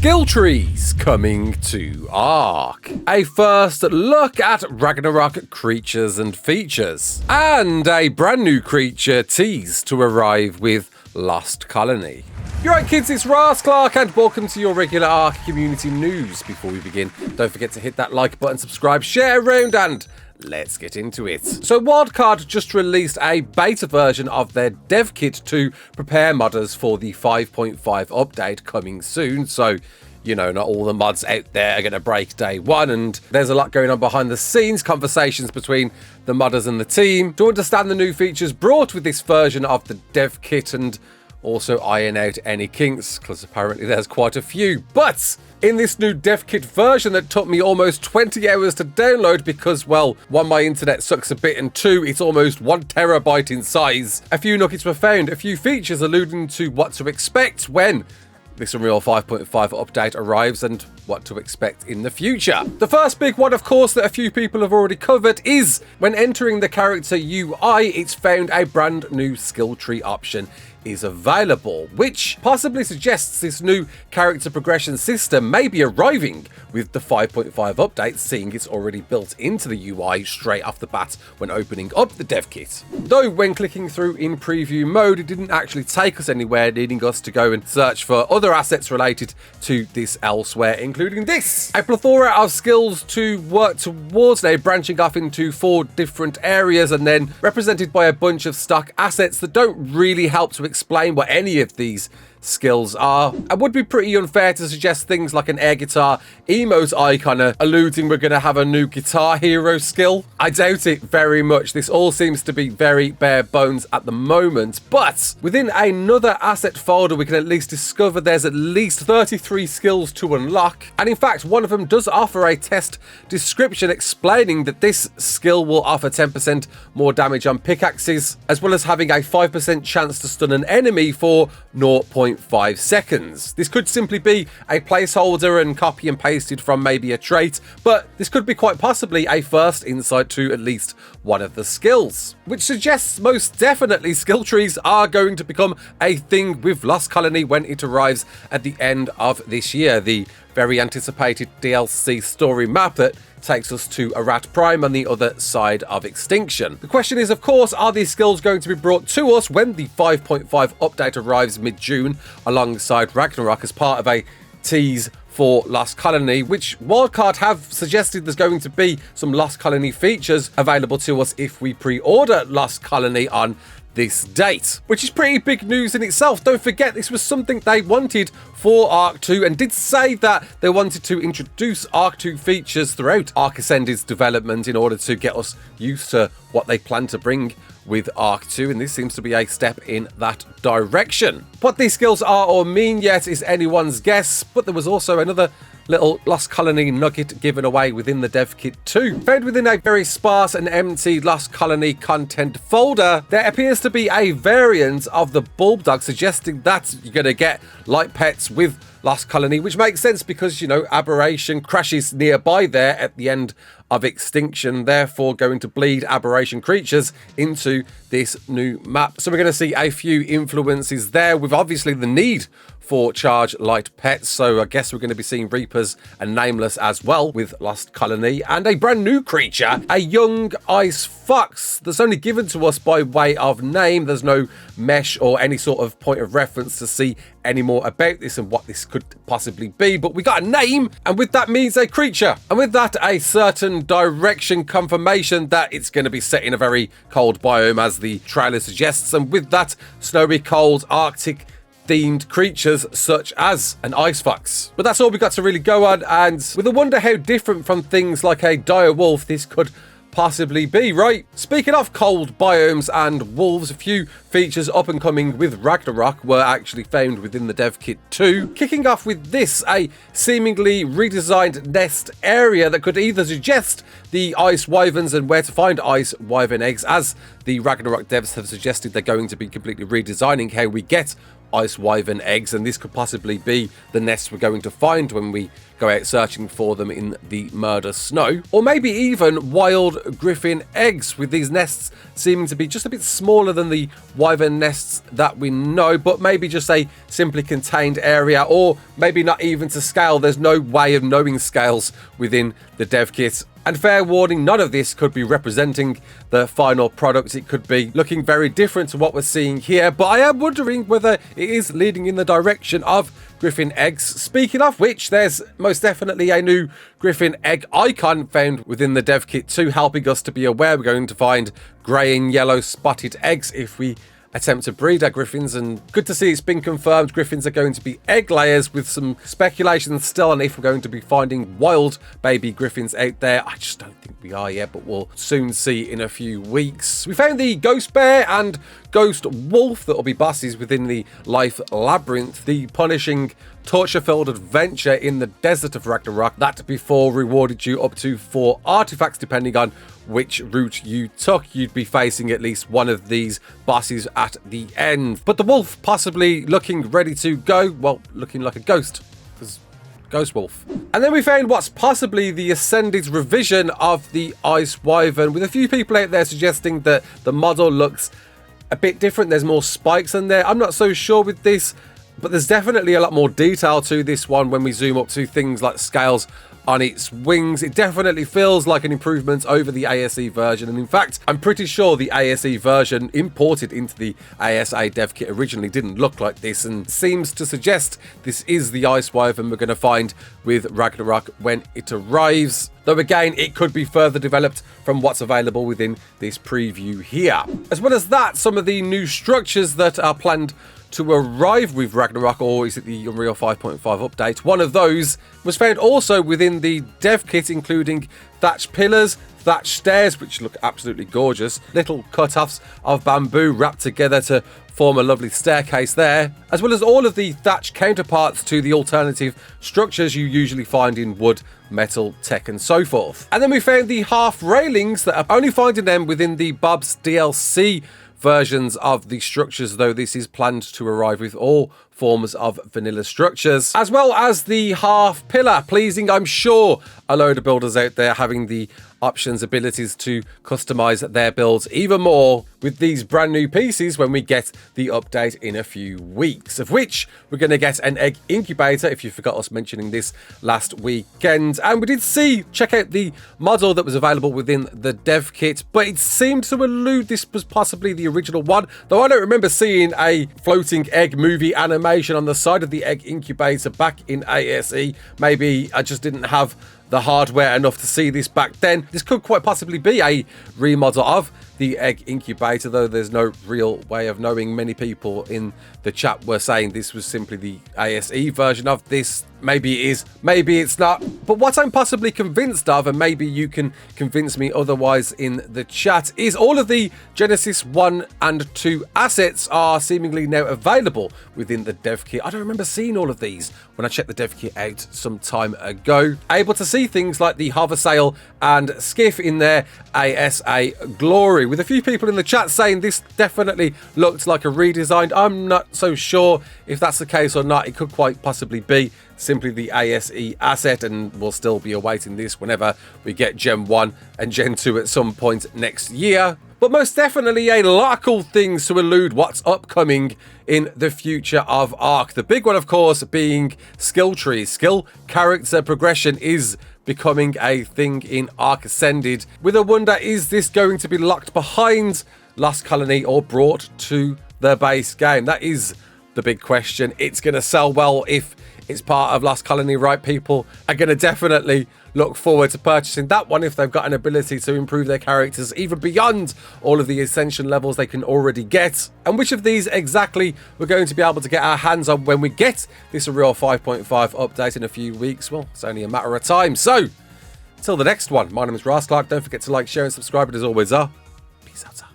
Skill trees coming to ARK. A first look at Ragnarok creatures and features. And a brand new creature teased to arrive with Lost Colony. You're right, kids, it's Raasclark and welcome to your regular ARK community news. Before we begin, don't forget to hit that like button, subscribe, share around, and let's get into it. So Wildcard just released a beta version of their Devkit to prepare modders for the 5.5 update coming soon. So, you know, not all the mods out there are going to break day one, and there's a lot going on behind the scenes, conversations between the modders and the team to understand the new features brought with this version of the Devkit and also iron out any kinks, because apparently there's quite a few. But in this new Devkit version that took me almost 20 hours to download because, well, one, my internet sucks a bit, and two, it's almost 1 terabyte in size, a few nuggets were found, a few features alluding to what to expect when this Unreal 5.5 update arrives and what to expect in the future. The first big one, of course, that a few people have already covered is when entering the character UI, it's found a brand new skill tree option is available, which possibly suggests this new character progression system may be arriving with the 5.5 update, seeing it's already built into the UI straight off the bat when opening up the Devkit. Though when clicking through in preview mode, it didn't actually take us anywhere, needing us to go and search for other assets related to this elsewhere, including this. A plethora of skills to work towards, now branching off into 4 different areas and then represented by a bunch of stock assets that don't really help to explain what any of these skills are. It would be pretty unfair to suggest things like an air guitar emote icon alluding we're going to have a new guitar hero skill. I doubt it very much. This all seems to be very bare bones at the moment, but within another asset folder we can at least discover there's at least 33 skills to unlock, and in fact one of them does offer a test description explaining that this skill will offer 10% more damage on pickaxes, as well as having a 5% chance to stun an enemy for 0.5 seconds. This could simply be a placeholder and copy and pasted from maybe a trait, but this could be quite possibly a first insight to at least one of the skills, which suggests most definitely skill trees are going to become a thing with Lost Colony when it arrives at the end of this year. The very anticipated DLC story map that takes us to Arat Prime on the other side of Extinction. The question is, of course, are these skills going to be brought to us when the 5.5 update arrives mid-June alongside Ragnarok as part of a tease for Lost Colony, which Wildcard have suggested there's going to be some Lost Colony features available to us if we pre-order Lost Colony on this date, which is pretty big news in itself. Don't forget, this was something they wanted for ARK 2 and did say that they wanted to introduce ARK 2 features throughout ARK Ascended's development in order to get us used to what they plan to bring with ARK 2, and this seems to be a step in that direction. What these skills are or mean yet is anyone's guess, but there was also another little Lost Colony nugget given away within the Devkit too. Found within a very sparse and empty Lost Colony content folder, there appears to be a variant of the Bulb Dog, suggesting that you're going to get light pets with Lost Colony, which makes sense because, you know, Aberration crashes nearby there at the end of Extinction, therefore going to bleed Aberration creatures into this new map. So we're going to see a few influences there, with obviously the need for charge light pets, so I guess we're going to be seeing Reapers and Nameless as well with Lost Colony, and a brand new creature, a young ice fox that's only given to us by way of name. There's no mesh or any sort of point of reference to see any more about this and what this could possibly be, but we got a name, and with that means a creature, and with that a certain direction confirmation that it's going to be set in a very cold biome as the trailer suggests, and with that snowy, cold, Arctic themed creatures such as an ice fox. But that's all we got to really go on, and with a wonder how different from things like a dire wolf this could possibly be, right? Speaking of cold biomes and wolves, a few features up and coming with Ragnarok were actually found within the Devkit too. Kicking off with this, a seemingly redesigned nest area that could either suggest the ice wyverns and where to find ice wyvern eggs, as the Ragnarok devs have suggested they're going to be completely redesigning how we get ice wyvern eggs, and this could possibly be the nests we're going to find when we go out searching for them in the murder snow. Or maybe even wild griffin eggs, with these nests seeming to be just a bit smaller than the wyvern nests that we know, but maybe just a simply contained area, or maybe not even to scale. There's no way of knowing scales within the dev kit. And fair warning, none of this could be representing the final product. It could be looking very different to what we're seeing here, but I am wondering whether it is leading in the direction of griffin eggs. Speaking of which, there's most definitely a new griffin egg icon found within the dev kit too, helping us to be aware we're going to find grey and yellow spotted eggs if we attempt to breed our griffins. And good to see it's been confirmed griffins are going to be egg layers, with some speculation still on if we're going to be finding wild baby griffins out there. I just don't think we are yet, but we'll soon see in a few weeks. We found the ghost bear and ghost wolf that will be bosses within the life labyrinth, the punishing torture-filled adventure in the desert of Ragnarok that before rewarded you up to 4 artifacts depending on which route you took. You'd be facing at least one of these bosses at the end. But the wolf possibly looking ready to go, well, looking like a ghost, because ghost wolf. And then we found what's possibly the Ascended revision of the ice wyvern, with a few people out there suggesting that the model looks a bit different. There's more spikes in there. I'm not so sure with this, but there's definitely a lot more detail to this one when we zoom up to things like scales on its wings. It definitely feels like an improvement over the ASE version, and in fact I'm pretty sure the ASE version imported into the ASA dev kit originally didn't look like this, and seems to suggest this is the ice wyvern we're going to find with Ragnarok when it arrives. Though again, it could be further developed from what's available within this preview here. As well as that, some of the new structures that are planned to arrive with Ragnarok, or is it the Unreal 5.5 update? One of those was found also within the dev kit, including thatched pillars, thatched stairs, which look absolutely gorgeous, little cut-offs of bamboo wrapped together to form a lovely staircase there, as well as all of the thatch counterparts to the alternative structures you usually find in wood, metal, tech and so forth. And then we found the half railings that are only finding them within the Bob's DLC versions of the structures, though this is planned to arrive with all forms of vanilla structures, as well as the half pillar, pleasing I'm sure a load of builders out there having the options, abilities to customize their builds even more with these brand new pieces when we get the update in a few weeks, of which we're going to get an egg incubator, if you forgot us mentioning this last weekend. And we did check out the model that was available within the dev kit, but it seemed to allude this was possibly the original one, though I don't remember seeing a floating egg movie animation on the side of the egg incubator back in ASE. Maybe I just didn't have the hardware enough to see this back then. This could quite possibly be a remodel of the egg incubator, though there's no real way of knowing. Many people in the chat were saying this was simply the ASE version of this. Maybe it is, maybe it's not. But what I'm possibly convinced of, and maybe you can convince me otherwise in the chat, is all of the Genesis 1 and 2 assets are seemingly now available within the dev kit. I don't remember seeing all of these when I checked the dev kit out some time ago. Able to see things like the hover sail and skiff in their ASA glory, with a few people in the chat saying this definitely looked like a redesign. I'm not so sure if that's the case or not. It could quite possibly be simply the ASE asset, and we'll still be awaiting this whenever we get Gen 1 and Gen 2 at some point next year. But most definitely a lot of cool things to elude what's upcoming in the future of ARK. The big one, of course, being skill trees. Skill character progression is becoming a thing in ARK Ascended. With a wonder, is this going to be locked behind Lost Colony or brought to the base game? That is the big question. It's going to sell well if it's part of Lost Colony, right? People are going to definitely look forward to purchasing that one if they've got an ability to improve their characters even beyond all of the ascension levels they can already get. And which of these exactly we're going to be able to get our hands on when we get this Unreal 5.5 update in a few weeks, well, it's only a matter of time. So, until the next one, my name is Raasclark. Don't forget to like, share and subscribe, and as always, peace out.